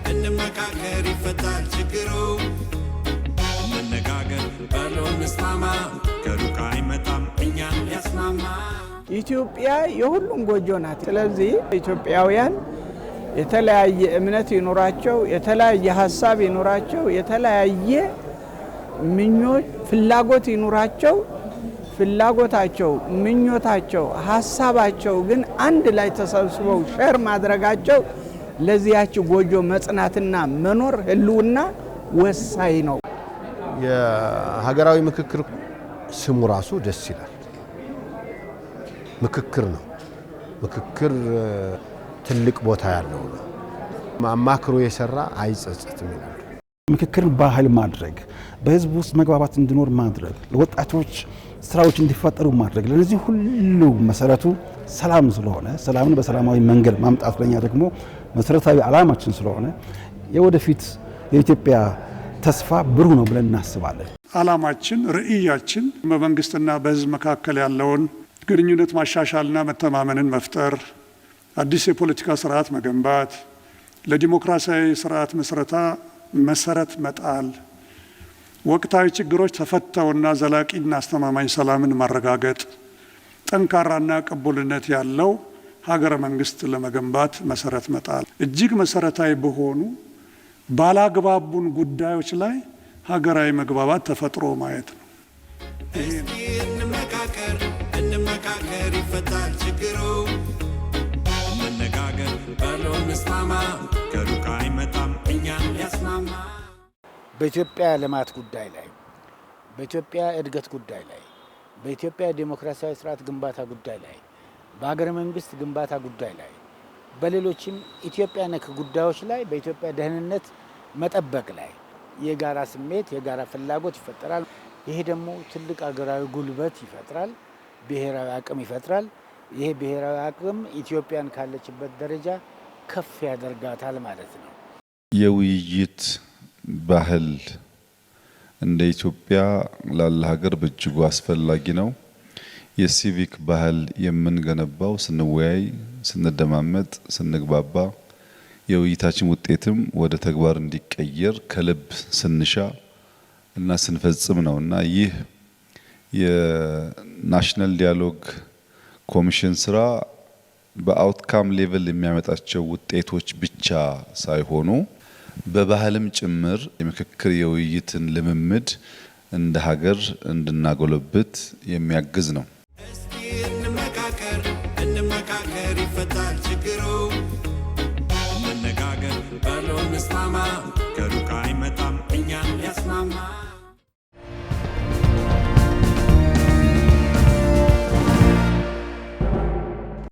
እንመካከር ይፈታል ችግሩ እንነጋገር በሉን እንስማማ ከሩቅ አይመጣም እኛን ያስማማ ኢትዮጵያ የሁሉም ጎጆ ናት። ስለዚህ ኢትዮጵያውያን የተለያየ እምነት ይኖራቸው፣ የተለያየ ሐሳብ ይኖራቸው፣ የተለያየ ምኞት ፍላጎት ይኖራቸው፣ ፍላጎታቸው ምኞታቸው ሐሳባቸው ግን አንድ ላይ ተሰብስበው ሼር ማድረጋቸው ለዚያች ጎጆ መጽናትና መኖር ህልውና ወሳኝ ነው። የሀገራዊ ምክክር ስሙ ራሱ ደስ ይላል። ምክክር ነው። ምክክር ትልቅ ቦታ ያለው ነው። ማማክሮ የሰራ አይጸጸትም ይላል። ምክክር ባህል ማድረግ፣ በህዝብ ውስጥ መግባባት እንዲኖር ማድረግ፣ ለወጣቶች ስራዎች እንዲፈጠሩ ማድረግ፣ ለዚህ ሁሉ መሰረቱ ሰላም ስለሆነ ሰላምን በሰላማዊ መንገድ ማምጣት ለኛ ደግሞ መሰረታዊ ዓላማችን ስለሆነ የወደፊት የኢትዮጵያ ተስፋ ብሩህ ነው ብለን እናስባለን። ዓላማችን ራዕያችን በመንግስትና በህዝብ መካከል ያለውን ግንኙነት ማሻሻልና መተማመንን መፍጠር፣ አዲስ የፖለቲካ ስርዓት መገንባት፣ ለዲሞክራሲያዊ ስርዓት መሰረት መጣል፣ ወቅታዊ ችግሮች ተፈተውና ዘላቂና አስተማማኝ ሰላምን ማረጋገጥ፣ ጠንካራና ቅቡልነት ያለው ሀገረ መንግስት ለመገንባት መሰረት መጣል፣ እጅግ መሰረታዊ በሆኑ ባላግባቡን ጉዳዮች ላይ ሀገራዊ መግባባት ተፈጥሮ ማየት ነው። እንመካከር ይፈታል ችግሩ እንነጋገር በሉን እንስማማ ከሩቅ አይመጣም እኛን ያስማማ በኢትዮጵያ ልማት ጉዳይ ላይ፣ በኢትዮጵያ እድገት ጉዳይ ላይ፣ በኢትዮጵያ ዲሞክራሲያዊ ስርዓት ግንባታ ጉዳይ ላይ፣ በሀገረ መንግስት ግንባታ ጉዳይ ላይ፣ በሌሎችም ኢትዮጵያ ነክ ጉዳዮች ላይ በኢትዮጵያ ደህንነት መጠበቅ ላይ የጋራ ስሜት የጋራ ፍላጎት ይፈጠራል። ይሄ ደግሞ ትልቅ ሀገራዊ ጉልበት ይፈጥራል፣ ብሔራዊ አቅም ይፈጥራል። ይሄ ብሔራዊ አቅም ኢትዮጵያን ካለችበት ደረጃ ከፍ ያደርጋታል ማለት ነው። የውይይት ባህል እንደ ኢትዮጵያ ላለ ሀገር በእጅጉ አስፈላጊ ነው። የሲቪክ ባህል የምንገነባው ስንወያይ፣ ስንደማመጥ፣ ስንግባባ የውይይታችን ውጤትም ወደ ተግባር እንዲቀየር ከልብ ስንሻ እና ስንፈጽም ነውና ይህ የናሽናል ዲያሎግ ኮሚሽን ስራ በአውትካም ሌቭል የሚያመጣቸው ውጤቶች ብቻ ሳይሆኑ በባህልም ጭምር የምክክር የውይይትን ልምምድ እንደ ሀገር እንድናጎለብት የሚያግዝ ነው። እስኪ እንመካከር ይፈታል ችግሩ እንነጋገር በሉን እንስማማ